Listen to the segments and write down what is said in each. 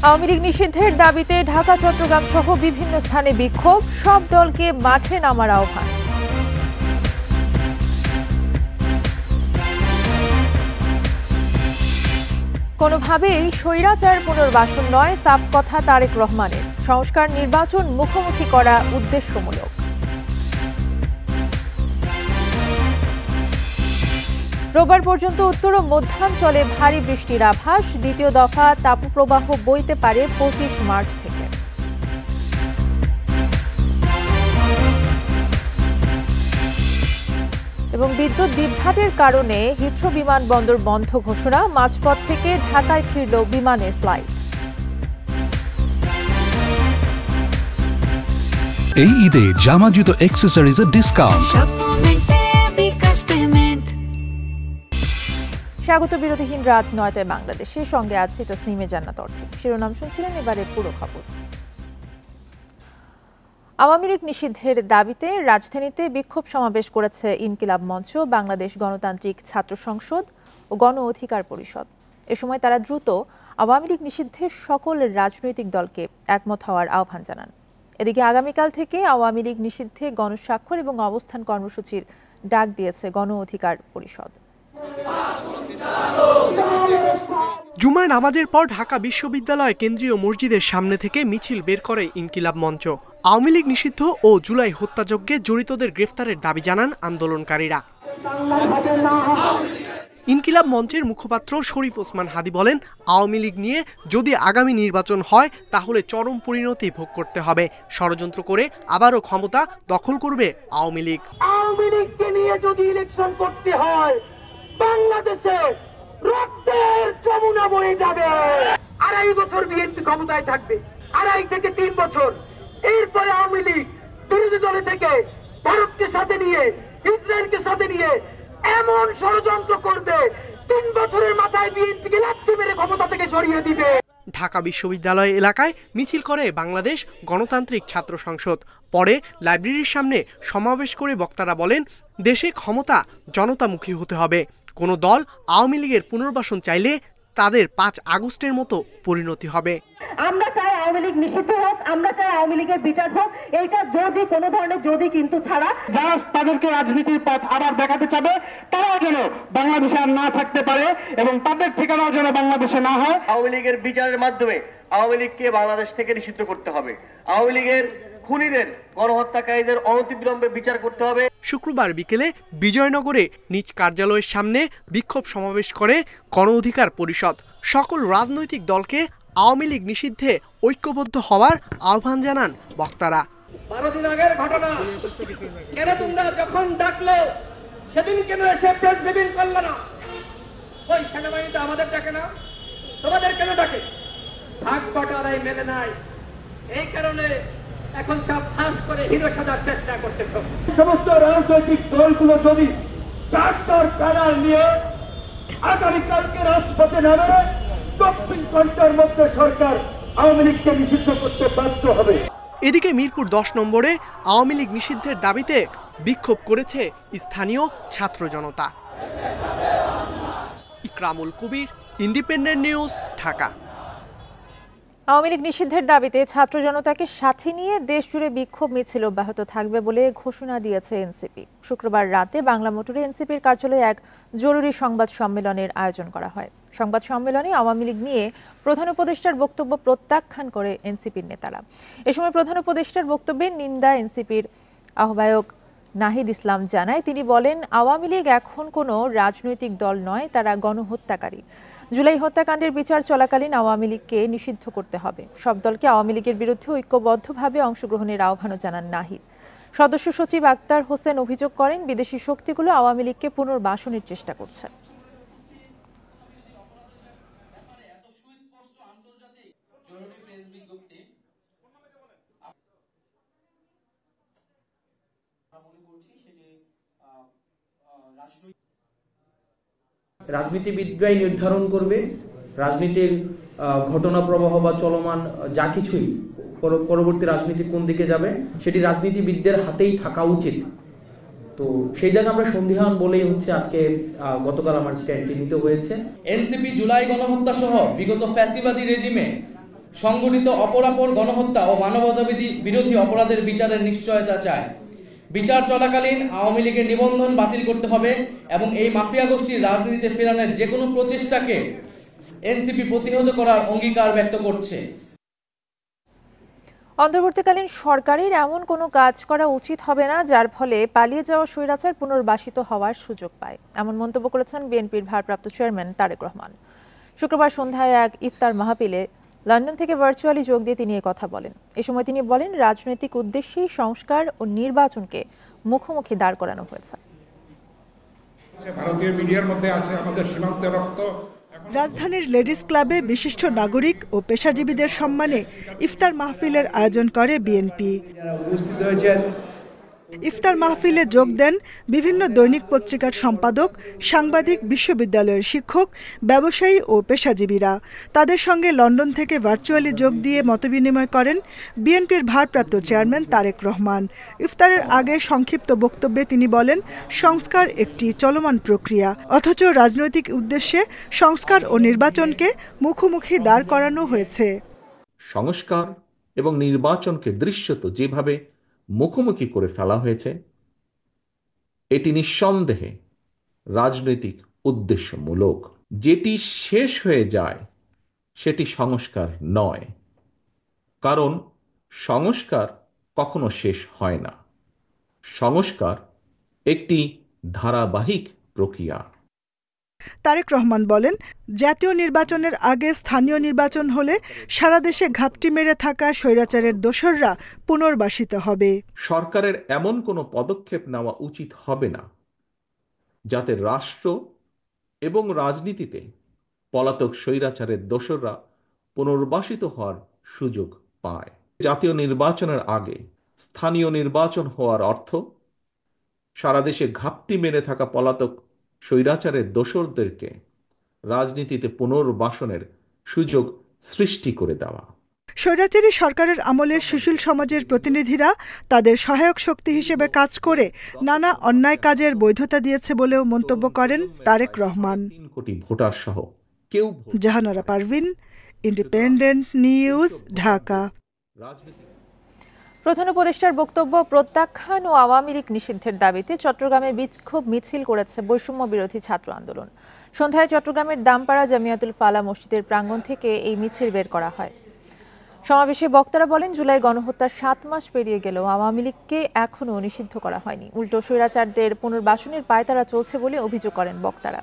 আওয়ামী লীগ নিষিদ্ধের দাবিতে ঢাকা চট্টগ্রাম সহ বিভিন্ন স্থানে বিক্ষোভ, সব দলকে মাঠে নামার আহ্বান। কোনোভাবেই স্বৈরাচার পুনর্বাসন নয়, সাফ কথা তারেক রহমানের। সংস্কার নির্বাচন মুখোমুখি করা উদ্দেশ্যমূলক। রোববার পর্যন্ত উত্তর ও মধ্যাঞ্চলে ভারী বৃষ্টির আভাস। দ্বিতীয় দফা তাপপ্রবাহ বইতে পারে 25 মার্চ থেকে। এবং বিদ্যুৎ বিভ্রাটের কারণে হিথ্রো বিমানবন্দর বন্ধ ঘোষণা। মাঝপথ থেকে ঢাকায় ফিরল বিমানের ফ্লাইট। এই ঈদে জামা জুতো অ্যাকসেসরিজের ডিসকাউন্ট। স্বাগত বিরতিহীন রাত 9টায় বাংলাদেশের সঙ্গে আছে তসনিমে জান্নাত অর্থী। শিরোনাম শুনছিলেন, এবারে পুরো খবর। আওয়ামী লীগ নিষিদ্ধের দাবিতে রাজধানীতে বিক্ষোভ সমাবেশ করেছে ইনকিলাব মঞ্চ, বাংলাদেশ গণতান্ত্রিক ছাত্র সংসদ ও গণ অধিকার পরিষদ। এ সময় তারা দ্রুত আওয়ামী লীগ নিষিদ্ধের সকল রাজনৈতিক দলকে একমত হওয়ার আহ্বান জানান। এদিকে আগামীকাল থেকে আওয়ামী লীগ নিষিদ্ধে গণস্বাক্ষর এবং অবস্থান কর্মসূচির ডাক দিয়েছে গণ অধিকার পরিষদ। জুমার নামাজের পর ঢাকা বিশ্ববিদ্যালয় কেন্দ্রীয় মসজিদের সামনে থেকে মিছিল বের করে ইনকিলাব মঞ্চ। আওয়ামী লীগ নিষিদ্ধ ও জুলাই হত্যাযজ্ঞে জড়িতদের গ্রেফতারের দাবি জানান আন্দোলনকারীরা। ইনকিলাব মঞ্চের মুখপাত্র শরীফ ওসমান হাদি বলেন, আওয়ামী লীগ নিয়ে যদি আগামী নির্বাচন হয় তাহলে চরম পরিণতি ভোগ করতে হবে। ষড়যন্ত্র করে আবারও ক্ষমতা দখল করবে আওয়ামী লীগ। আওয়ামী লীগকে নিয়ে যদি ইলেকশন করতে হয়, বাংলাদেশে রক্তের যমুনা বয়ে যাবে। 2.5 বছর বিএনপি ক্ষমতায় থাকবে, 2.5 থেকে 3 বছর। এরপরে আওয়ামী লীগ বিরোধী দলে থেকে ভারতকে সাথে নিয়ে, ইসরায়েলকে সাথে নিয়ে এমন ষড়যন্ত্র করবে, 3 বছরের মাথায় বিএনপিকে লাথি মেরে ক্ষমতা থেকে সরিয়ে দিবে। ঢাকা বিশ্ববিদ্যালয় এলাকায় মিছিল করে বাংলাদেশ গণতান্ত্রিক ছাত্র সংসদ। পরে লাইব্রেরির সামনে সমাবেশ করে বক্তারা বলেন, দেশে ক্ষমতা জনতামুখী হতে হবে। কোনো দল আওয়ামী লীগের পুনর্বাসন চাইলে তাদের 5 আগস্টের মতো পরিণতি হবে। আমরা চাই আওয়ামী লীগ নিষিদ্ধ হোক, আমরা চাই আওয়ামী লীগের বিচার হোক। এইটা যদি কোনো ধরনের যদি কিন্তু ছাড়া, যারা তাদেরকে রাজনীতির পথ আবার দেখাতে চাবে তারাও যেন বাংলাদেশে আর না থাকতে পারে এবং তাদের ঠিকানাও যেন বাংলাদেশে না হয়। আওয়ামী লীগের বিচারের মাধ্যমে আওয়ামী লীগকে বাংলাদেশ থেকে নিষিদ্ধ করতে হবে। আওয়ামী লীগের খুনিদের, গণহত্যাকারীদের অনতিবিলম্বে বিচার করতে হবে। শুক্রবার বিকেলে বিজয়নগরে নিজ কার্যালয়ের সামনে বিক্ষোভ সমাবেশ করে গণ অধিকার পরিষদ। সকল রাজনৈতিক দলকে আওয়ামী লীগ নিষিদ্ধে ঐক্যবদ্ধ হওয়ার আহ্বান জানান বক্তারা। 12 দিন আগের ঘটনা, কেন তোমরা যখন ডাকলো সেদিন কেন এসে প্রেস ব্রিফিং করলো না? ওই সেনাবাহিনী তো আমাদের ডাকে না, তোমাদের কেন ডাকে? ভাগ বটারাই মেলে নাই, এই কারণে এখন সব ফাঁস করে হিরো সাজার চেষ্টা করতেছ। সমস্ত রাজনৈতিক দলগুলো যদি 4 প্যানেল নিয়ে আগামীকালকে রাজপথে নামে, 24 ঘন্টার মধ্যে সরকার আওয়ামী লীগকে নিষিদ্ধ করতে বাধ্য হবে। এদিকে মিরপুর 10 নম্বরে আওয়ামী লীগ নিষিদ্ধের দাবিতে বিক্ষোভ করেছে স্থানীয় ছাত্র জনতা। ইকরামুল কবির, ইন্ডিপেন্ডেন্ট নিউজ, ঢাকা। আওয়ামী লীগ নিষিদ্ধের দাবিতে ছাত্র জনতাকে সাথে নিয়ে দেশজুড়ে বিক্ষোভ মিছিল অব্যাহত থাকবে বলে ঘোষণা দিয়েছে এনসিপি। শুক্রবার রাতে বাংলা মোটরে এনসিপির কার্যালয়ে এক জরুরি সংবাদ সম্মেলনের আয়োজন করা হয়। সংবাদ সম্মেলনে আওয়ামী লীগ নিয়ে প্রধান উপদেষ্টার বক্তব্য প্রত্যাখ্যান করে এনসিপির নেতারা। এ সময় প্রধান উপদেষ্টার বক্তব্যের নিন্দা এনসিপির আহ্বায়ক নাহিদ ইসলাম জানায়। তিনি বলেন, আওয়ামী লীগ এখন কোনো রাজনৈতিক দল নয়, তারা গণহত্যাকারী। জুলাই হত্যাকাণ্ডের বিচার চলাকালীন আওয়ামী লীগকে নিষিদ্ধ করতে হবে। সব দলকে আওয়ামী লীগের বিরুদ্ধে ঐক্যবদ্ধভাবে অংশগ্রহণের আহ্বানও জানান নাহিদ। সদস্য সচিব আক্তার হোসেন অভিযোগ করেন, বিদেশি শক্তিগুলো আওয়ামী লীগকে পুনর্বাসনের চেষ্টা করছে। রাজনীতিবিদরাই নির্ধারণ করবে রাজনীতির ঘটনা প্রবাহ বা চলমান যা কিছুই পরবর্তী রাজনীতি কোন দিকে যাবে সেটি রাজনীতিবিদদের হাতেই থাকা উচিত। তো সেই জায়গায় আমরা সন্দিহান বলেই হচ্ছে আজকে গতকাল আমার স্ট্যান্ডটি নিতে হয়েছে। এনসিপি জুলাই গণহত্যা সহ বিগত ফ্যাসিবাদী রেজিমে সংগঠিত অপরাপর গণহত্যা ও মানবতা বিরোধী অপরাধের বিচারের নিশ্চয়তা চায়। বিচার চলাকালীন আওয়ামী লীগের নিবন্ধন বাতিল করতে হবে এবং এই মাফিয়া গোষ্ঠীর রাজনীতিতে ফেরানোর যে কোনো প্রচেষ্টাকে এনসিপি প্রতিহত করার অঙ্গীকার ব্যক্ত করছে। অন্তর্বর্তীকালীন সরকারের এমন কোনো কাজ করা উচিত হবে না যার ফলে পালিয়ে যাওয়া স্বৈরাচার পুনর্বাসিত হওয়ার সুযোগ পায়, এমন মন্তব্য করেছেন বিএনপির ভারপ্রাপ্ত চেয়ারম্যান তারেক রহমান। শুক্রবার সন্ধ্যায় এক ইফতার মাহফিলে লন্ডন থেকে ভার্চুয়ালি যোগ দিয়ে তিনি কথা বলেন। এ সময় তিনি বলেন, রাজনৈতিক উদ্দেশ্যে সংস্কার ও নির্বাচনকে মুখোমুখি দাঁড় করানো হয়েছে। ভারতীয় মিডিয়ার মধ্যে আছে আমাদের সীমান্ত রক্ত। রাজধানীর লেডিস ক্লাবে বিশিষ্ট নাগরিক ও পেশাজীবীদের সম্মানে ইফতার মাহফিলের আয়োজন করে বিএনপি। ইফতার মাহফিলে যোগ দেন বিভিন্ন দৈনিক পত্রিকার সম্পাদক, সাংবাদিক, বিশ্ববিদ্যালয়ের শিক্ষক, ব্যবসায়ী ও পেশাজীবীরা। তাদের সঙ্গে লন্ডন থেকে ভার্চুয়ালি যোগ দিয়ে মতবিনিময় করেন বিএনপির ভারপ্রাপ্ত চেয়ারম্যান তারেক রহমান। ইফতারের আগে সংক্ষিপ্ত বক্তব্যে তিনি বলেন, সংস্কার একটি চলমান প্রক্রিয়া, অথচ রাজনৈতিক উদ্দেশ্যে সংস্কার ও নির্বাচনকে মুখোমুখি দাঁড় করানো হয়েছে। সংস্কার এবং নির্বাচনকে দৃশ্যত যেভাবে মুখোমুখি করে ফেলা হয়েছে, এটি নিঃসন্দেহে রাজনৈতিক উদ্দেশ্যমূলক। যেটি শেষ হয়ে যায় সেটি সংস্কার নয়, কারণ সংস্কার কখনো শেষ হয় না। সংস্কার একটি ধারাবাহিক প্রক্রিয়া। তারেক রহমান বলেন, জাতীয় নির্বাচনের আগে স্থানীয় নির্বাচন হলে সারা দেশে ঘাপটি মেরে থাকা স্বৈরাচারের দোসররা পুনর্বাসিত হবে। সরকারের এমন কোনো পদক্ষেপ নেওয়া উচিত হবে না যাতে রাষ্ট্র এবং রাজনীতিতে পলাতক স্বৈরাচারের দোসররা পুনর্বাসিত হওয়ার সুযোগ পায়। জাতীয় নির্বাচনের আগে স্থানীয় নির্বাচন হওয়ার অর্থ সারা দেশে ঘাপটি মেরে থাকা পলাতক স্বৈরাচারের দোসরদেরকে রাজনীতিতে পুনর্বাসনের সুযোগ সৃষ্টি করে দেওয়া। স্বৈরাচারী সরকারের আমলে সুশীল সমাজের প্রতিনিধিরা তাদের সহায়ক শক্তি হিসেবে কাজ করে নানা অন্যায় কাজের বৈধতা দিয়েছে বলেও মন্তব্য করেন তারেক রহমান। 3 কোটি ভোটার সহ কেউ। Jahanara Parvin, Independent News, Dhaka. প্রধান উপদেষ্টার বক্তব্য প্রত্যাখ্যান ও আওয়ামী লীগ নিষিদ্ধের দাবিতে চট্টগ্রামে বিক্ষোভ মিছিল করেছে বৈষম্য বিরোধী ছাত্র আন্দোলন। সন্ধ্যায় চট্টগ্রামের দামপাড়া জামিয়াতুল ফালাহ মসজিদের প্রাঙ্গণ থেকে এই মিছিল বের করা হয়। সমাবেশে বক্তারা বলেন, জুলাই গণহত্যার 7 মাস পেরিয়ে গেলেও আওয়ামী লীগকে এখনও নিষিদ্ধ করা হয়নি। উল্টো স্বৈরাচারদের পুনর্বাসনের পায়তারা চলছে বলে অভিযোগ করেন বক্তারা।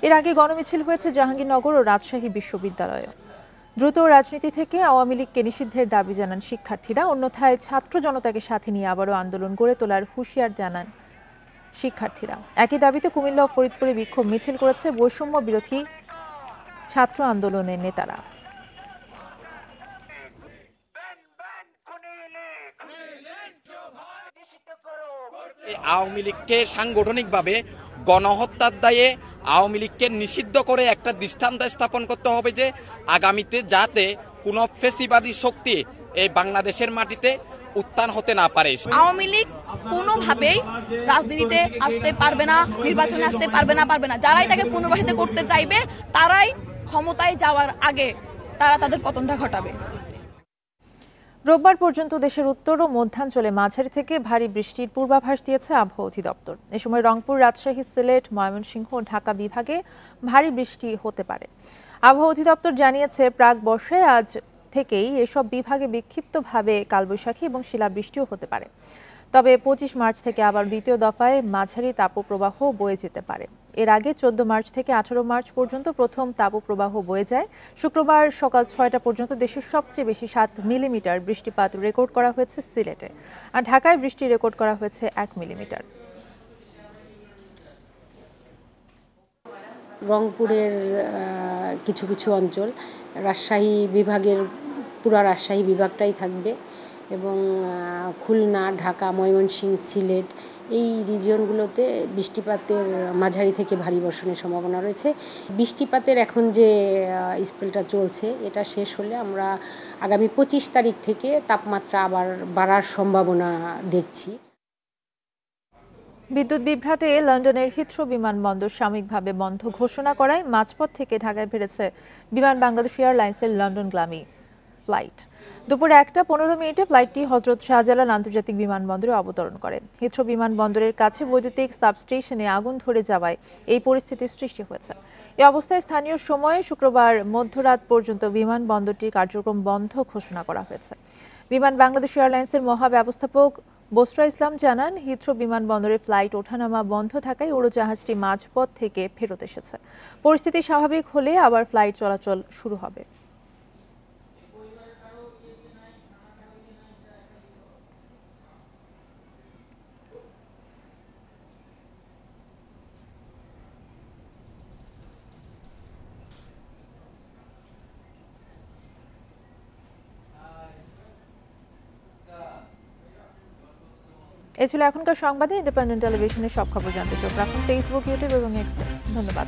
এর আগে গণমিছিল হয়েছে জাহাঙ্গীরনগর ও রাজশাহী বিশ্ববিদ্যালয়ে। দ্রুত রাজনীতি থেকে আওয়ামী লীগকে নিষিদ্ধের দাবি জানান শিক্ষার্থীরা। অন্যথায় ছাত্র জনতাকে সাথে নিয়ে আবারও আন্দোলন গড়ে তোলার হুঁশিয়ার জানান শিক্ষার্থীরা। একই দাবিতে কুমিল্লা ও ফরিদপুরে বিক্ষোভ মিছিল করেছে বৈষম্য বিরোধী ছাত্র আন্দোলনের নেতারা। আওয়ামী লীগকে সাংগঠনিকভাবে গণহত্যার দায়ে আওয়ামী লীগকে নিষিদ্ধ করে একটা দৃষ্টান্ত স্থাপন করতে হবে যে আগামীতে যাতে কোনো ফ্যাসিবাদী শক্তি এই বাংলাদেশের মাটিতে উত্থান হতে না পারে। আওয়ামী লীগ কোনোভাবেই রাজনীতিতে আসতে পারবে না, নির্বাচনে আসতে পারবে না। যারাই তাকে পুনর্বাসিত করতে চাইবে তারাই ক্ষমতায় যাওয়ার আগে তারা তাদের পতনটা ঘটাবে। রোববার পর্যন্ত দেশের উত্তর ও মধ্যাঞ্চলে মাঝারি থেকে ভারী বৃষ্টির পূর্বাভাস দিয়েছে আবহাওয়া অধিদপ্তর। এ সময় রংপুর, রাজশাহী, সিলেট, ময়মনসিংহ ও ঢাকা বিভাগে ভারী বৃষ্টি হতে পারে। আবহাওয়া অধিদপ্তর জানিয়েছে, প্রাক বর্ষায় আজ থেকেই এসব বিভাগে বিক্ষিপ্তভাবে কালবৈশাখী এবং শিলাবৃষ্টিও হতে পারে। তবে 25 মার্চ থেকে আবার দ্বিতীয় দফায় মাঝারি তাপপ্রবাহ বয়ে যেতে পারে। এর আগে 14 মার্চ থেকে 18 মার্চ পর্যন্ত প্রথম তাপপ্রবাহ বয়ে যায়। শুক্রবার সকাল 6টা পর্যন্ত দেশের সবচেয়ে বেশি 7 মিলিমিটার বৃষ্টিপাত রেকর্ড করা হয়েছে সিলেটে, আর ঢাকায় বৃষ্টি রেকর্ড করা হয়েছে 1 মিলিমিটার। রংপুরের কিছু কিছু অঞ্চল, রাজশাহী বিভাগের পুরা রাজশাহী বিভাগটাই থাকবে এবং খুলনা, ঢাকা, ময়মনসিংহ, সিলেট এই রিজিয়নগুলোতে বৃষ্টিপাতের মাঝারি থেকে ভারী বর্ষণের সম্ভাবনা রয়েছে। বৃষ্টিপাতের এখন যে স্পেলটা চলছে এটা শেষ হলে আমরা আগামী 25 তারিখ থেকে তাপমাত্রা আবার বাড়ার সম্ভাবনা দেখছি। বিদ্যুৎ বিভ্রাটে লন্ডনের হিথ্রো বিমানবন্দর সাময়িকভাবে বন্ধ ঘোষণা করায় মাঝপথ থেকে ঢাকায় ফিরেছে বিমান বাংলাদেশ এয়ারলাইন্সের লন্ডনগামী ফ্লাইট। দুপুর 1:15 ফ্লাইটটি হযরত শাহজালাল আন্তর্জাতিক বিমানবন্দরে অবতরণ করে। হিথ্রো বিমানবন্দরের কাছে বৈদ্যুতিক সাবস্টেশনে আগুন ধরে যাওয়ায় এই পরিস্থিতির সৃষ্টি হয়েছে। এই অবস্থায় স্থানীয় সময়ে শুক্রবার মধ্যরাত পর্যন্ত বিমানবন্দরটির কার্যক্রম বন্ধ ঘোষণা করা হয়েছে। বিমান বাংলাদেশ এয়ারলাইন্সের মহাব্যবস্থাপক বসরা ইসলাম জানান, হিথ্রো বিমানবন্দরে ফ্লাইট ওঠানামা বন্ধ থাকায় উড়োজাহাজটি মাঝপথ থেকে ফেরত এসেছে। পরিস্থিতি স্বাভাবিক হলে আবার ফ্লাইট চলাচল শুরু হবে। এ ছিল এখনকার সংবাদে। ইন্ডিপেন্ডেন্ট টেলিভিশনের সব খবর জানতে চোখ রাখুন ফেসবুক, ইউটিউব এবং এক্সে। ধন্যবাদ।